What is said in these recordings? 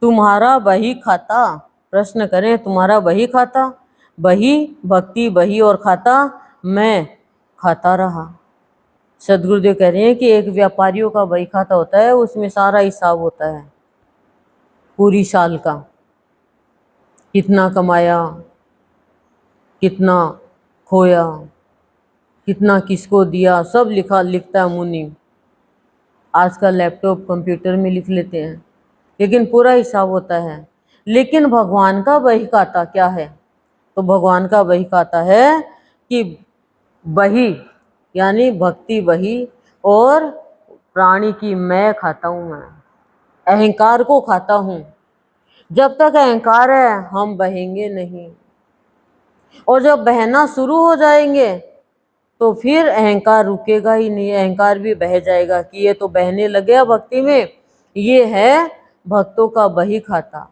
तुम्हारा बही खाता, प्रश्न करें तुम्हारा बही खाता, बही भक्ति बही और खाता मैं खाता रहा। सदगुरुदेव कह रहे हैं कि एक व्यापारियों का बही खाता होता है, उसमें सारा हिसाब होता है पूरी साल का, कितना कमाया, कितना खोया, कितना किसको दिया, सब लिखता है मुनि। आजकल लैपटॉप कंप्यूटर में लिख लेते हैं, लेकिन पूरा हिसाब होता है। लेकिन भगवान का बही खाता क्या है? तो भगवान का बही खाता है कि बही यानी भक्ति बही और प्राणी की मैं खाता हूं, मैं अहंकार को खाता हूं। जब तक अहंकार है हम बहेंगे नहीं, और जब बहना शुरू हो जाएंगे तो फिर अहंकार रुकेगा ही नहीं, अहंकार भी बह जाएगा कि ये तो बहने लग गया भक्ति में। ये है भक्तों का बही खाता,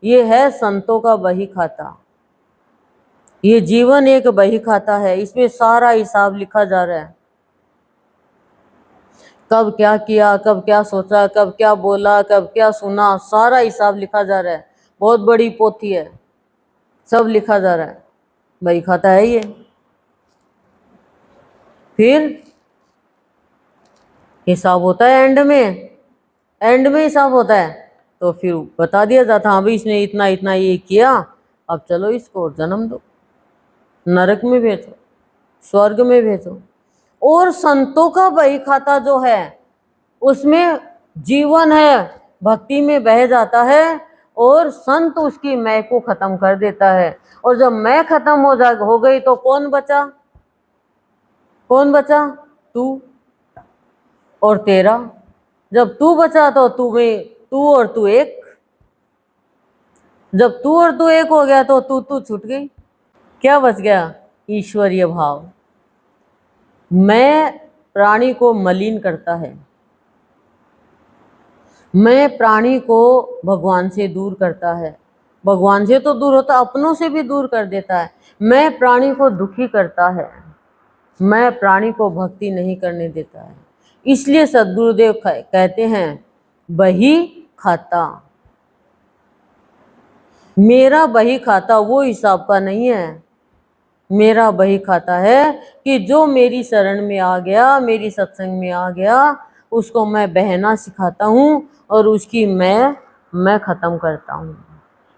ये है संतों का बही खाता। ये जीवन एक बही खाता है, इसमें सारा हिसाब लिखा जा रहा है। कब क्या किया, कब क्या सोचा, कब क्या बोला, कब क्या सुना, सारा हिसाब लिखा जा रहा है। बहुत बड़ी पोथी है, सब लिखा जा रहा है, बही खाता है ये। फिर हिसाब होता है एंड में हिसाब होता है, तो फिर बता दिया जाता हाँ भाई इसने इतना इतना ये किया, अब चलो इसको जन्म दो, नरक में भेजो, स्वर्ग में भेजो। और संतों का बही खाता जो है उसमें जीवन है, भक्ति में बह जाता है, और संत उसकी मैं को खत्म कर देता है। और जब मैं खत्म हो गई तो कौन बचा? कौन बचा? तू और तेरा। जब तू बचा तो तू और तू एक, जब तू और तू एक हो गया तो तू छूट गई। क्या बच गया? ईश्वरीय भाव। मैं प्राणी को मलिन करता है, मैं प्राणी को भगवान से दूर करता है, भगवान से तो दूर होता, अपनों से भी दूर कर देता है। मैं प्राणी को दुखी करता है, मैं प्राणी को भक्ति नहीं करने देता है। इसलिए सद्गुरुदेव कहते हैं बही खाता। मेरा बही खाता वो हिसाब का नहीं है, मेरा बही खाता है कि जो मेरी शरण में आ गया, मेरी सत्संग में आ गया, उसको मैं बहना सिखाता हूँ और उसकी मैं खत्म करता हूँ।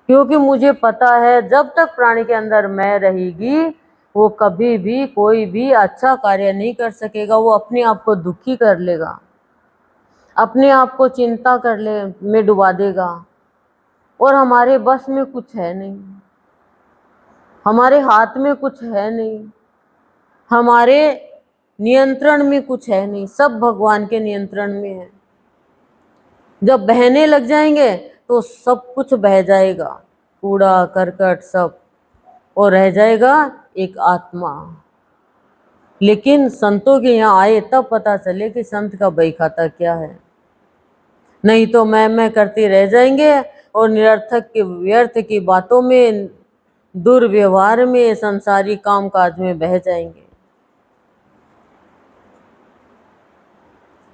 क्योंकि मुझे पता है जब तक प्राणी के अंदर मैं रहेगी वो कभी भी कोई भी अच्छा कार्य नहीं कर सकेगा। वो अपने आप को दुखी कर लेगा, अपने आप को चिंता में डुबा देगा, और हमारे बस में कुछ है नहीं, हमारे हाथ में कुछ है नहीं, हमारे नियंत्रण में कुछ है नहीं, सब भगवान के नियंत्रण में है। जब बहने लग जाएंगे तो सब कुछ बह जाएगा, कूड़ा करकट सब, और रह जाएगा एक आत्मा। लेकिन संतों के यहाँ आए तब पता चले कि संत का बही खाता क्या है। नहीं तो मैं करते रह जाएंगे और निरर्थक के व्यर्थ की बातों में, दुर्व्यवहार में, संसारी कामकाज में बह जाएंगे।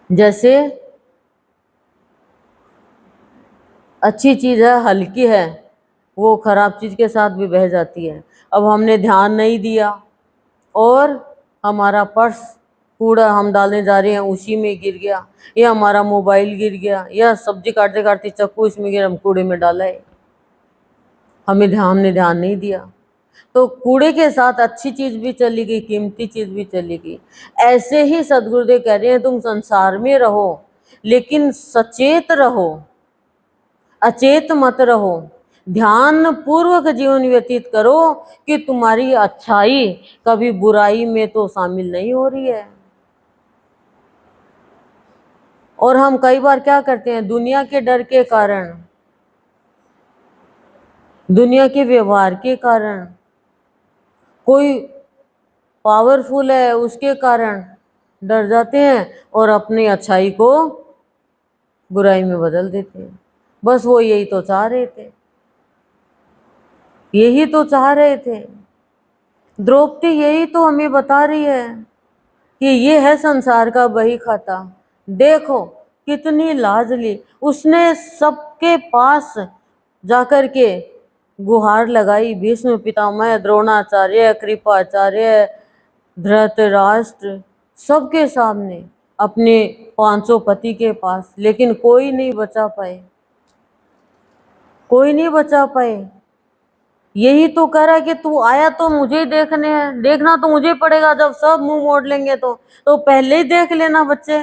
जैसे अच्छी चीज है, हल्की है, वो खराब चीज के साथ भी बह जाती है। अब हमने ध्यान नहीं दिया और हमारा पर्स कूड़ा हम डालने जा रहे हैं उसी में गिर गया, या हमारा मोबाइल गिर गया, या सब्जी काटते काटते चक्कू इसमें गिरा, हम कूड़े में डाला है, हमने ध्यान नहीं दिया। तो कूड़े के साथ अच्छी चीज भी चली गई, कीमती चीज भी चली गई। ऐसे ही सदगुरुदेव कह रहे हैं तुम संसार में रहो लेकिन सचेत रहो, अचेत मत रहो। ध्यान पूर्वक जीवन व्यतीत करो कि तुम्हारी अच्छाई कभी बुराई में तो शामिल नहीं हो रही है। और हम कई बार क्या करते हैं, दुनिया के डर के कारण, दुनिया के व्यवहार के कारण, कोई पावरफुल है उसके कारण डर जाते हैं और अपनी अच्छाई को बुराई में बदल देते हैं। बस वो यही तो चाह रहे थे, यही तो चाह रहे थे। द्रौपदी यही तो हमें बता रही है कि ये है संसार का बही खाता। देखो कितनी लाज ली उसने, सबके पास जाकर के गुहार लगाई भीष्म पितामह, द्रोणाचार्य, कृपाचार्य, धृतराष्ट्र, सबके सामने, अपने 500 पति के पास, लेकिन कोई नहीं बचा पाए, कोई नहीं बचा पाए। यही तो कह रहा है कि तू आया तो मुझे ही देखने हैं, देखना तो मुझे पड़ेगा, जब सब मुंह मोड़ लेंगे तो पहले ही देख लेना बच्चे,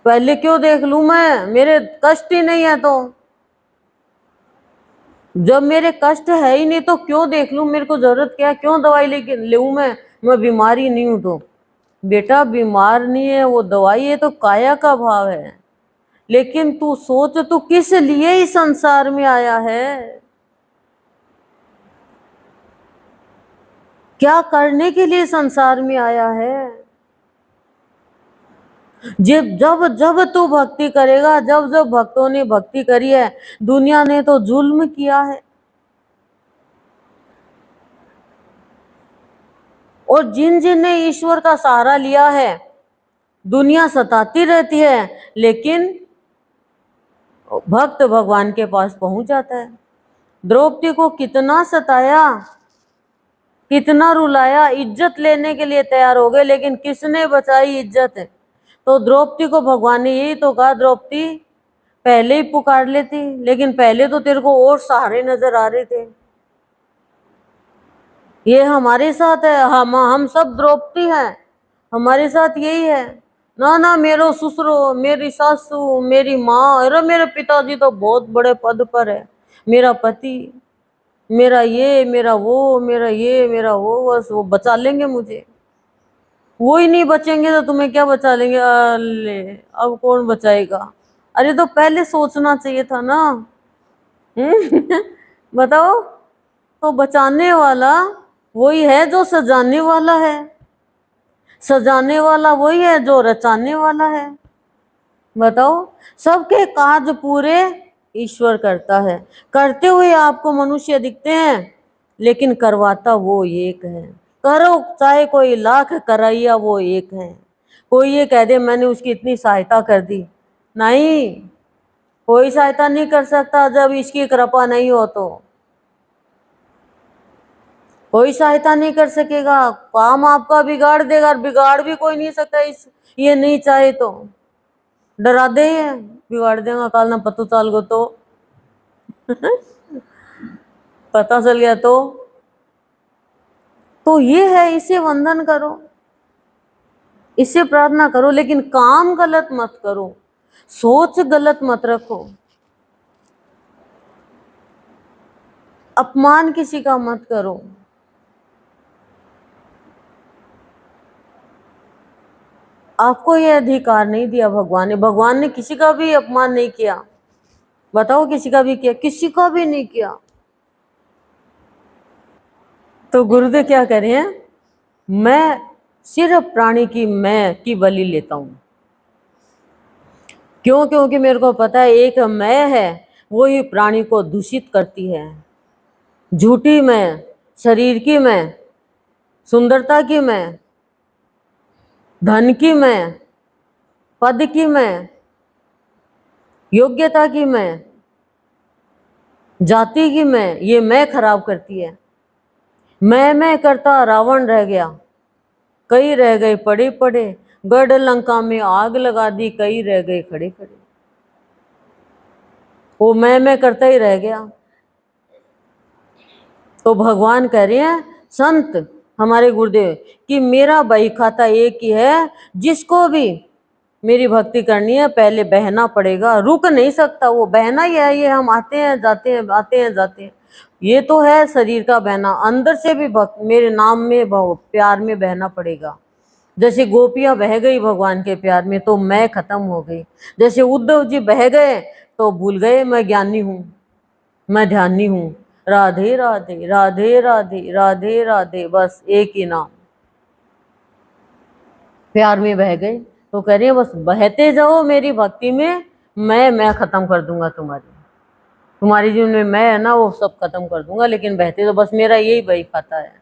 पहले क्यों देख लूं मैं, मेरे कष्ट ही नहीं है तो, जब मेरे कष्ट है ही नहीं तो क्यों देख लूं, मेरे को जरूरत क्या है, क्यों दवाई लेके लूं मैं बीमारी नहीं हूं तो। बेटा बीमार नहीं है, वो दवाई है तो काया का भाव है, लेकिन तू सोच तू किस लिए इस संसार में आया है, क्या करने के लिए संसार में आया है। जब जब जब तू भक्ति करेगा, जब जब भक्तों ने भक्ति करी है, दुनिया ने तो जुल्म किया है, और जिन जिन ने ईश्वर का सहारा लिया है, दुनिया सताती रहती है, लेकिन भक्त भगवान के पास पहुंच जाता है। द्रौपदी को कितना सताया, कितना रुलाया, इज्जत लेने के लिए तैयार हो गए, लेकिन किसने बचाई इज्जत, तो द्रौपदी को भगवान ने यही तो कहा, द्रौपदी पहले ही पुकार लेती, लेकिन पहले तो तेरे को और सहारे नजर आ रहे थे। ये हमारे साथ है, हम सब द्रौपदी हैं, हमारे साथ यही है ना, ना मेरो ससुरो, मेरी सासू, मेरी माँ, अरे मेरे पिताजी तो बहुत बड़े पद पर है, मेरा पति, मेरा ये, मेरा वो, मेरा ये, मेरा वो, बस वो बचा लेंगे मुझे, वो ही नहीं बचेंगे तो तुम्हें क्या बचा लेंगे। अरे अब कौन बचाएगा, अरे तो पहले सोचना चाहिए था ना। बताओ, तो बचाने वाला वही है जो सजाने वाला है, सजाने वाला वही है जो रचाने वाला है। बताओ, सबके काज पूरे ईश्वर करता है, करते हुए आपको मनुष्य दिखते हैं, लेकिन करवाता वो एक है, करो चाहे कोई लाख कराइया वो एक है। कोई ये कह दे मैंने उसकी इतनी सहायता कर दी, नहीं, कोई सहायता नहीं कर सकता जब इसकी कृपा नहीं हो तो, कोई सहायता नहीं कर सकेगा, काम आपका बिगाड़ देगा, बिगाड़ भी कोई नहीं सकता इस, ये नहीं चाहे तो, डरा दे बिगाड़ देगा, काल ना पता चल गो तो पता चल गया तो ये है, इसे वंदन करो, इसे प्रार्थना करो, लेकिन काम गलत मत करो, सोच गलत मत रखो, अपमान किसी का मत करो। आपको यह अधिकार नहीं दिया भगवान ने, भगवान ने किसी का भी अपमान नहीं किया, बताओ किसी का भी किया, किसी का भी नहीं किया। तो गुरुदेव क्या कह रहे हैं, मैं सिर्फ प्राणी की मैं की बलि लेता हूं, क्यों, क्योंकि मेरे को पता है एक मैं है वो ही प्राणी को दूषित करती है, झूठी मैं, शरीर की मैं, सुंदरता की मैं, धन की मैं, पद की मैं, योग्यता की मैं, जाति की मैं खराब करती है। मैं करता रावण रह गया, कई रह गए पड़े पड़े, गढ़ लंका में आग लगा दी, कई रह गए खड़े खड़े, वो मैं करता ही रह गया। तो भगवान कह रहे हैं संत हमारे गुरुदेव कि मेरा बही खाता एक ही है, जिसको भी मेरी भक्ति करनी है पहले बहना पड़ेगा, रुक नहीं सकता, वो बहना ही है, ये हम आते हैं जाते हैं, आते हैं जाते हैं, ये तो है शरीर का बहना, अंदर से भी भक्त मेरे नाम में प्यार में बहना पड़ेगा। जैसे गोपियां बह गई भगवान के प्यार में तो मैं खत्म हो गई, जैसे उद्धव जी बह गए तो भूल गए मैं ज्ञानी हूँ, मैं ध्यानी हूँ, राधे राधे राधे राधे राधे राधे, बस एक ही नाम, प्यार में बह गए। तो कह रही है बस बहते जाओ मेरी भक्ति में, मैं खत्म कर दूंगा तुम्हारी जीवन में मैं है ना वो सब खत्म कर दूंगा, लेकिन बहते तो बस मेरा यही बही खाता है।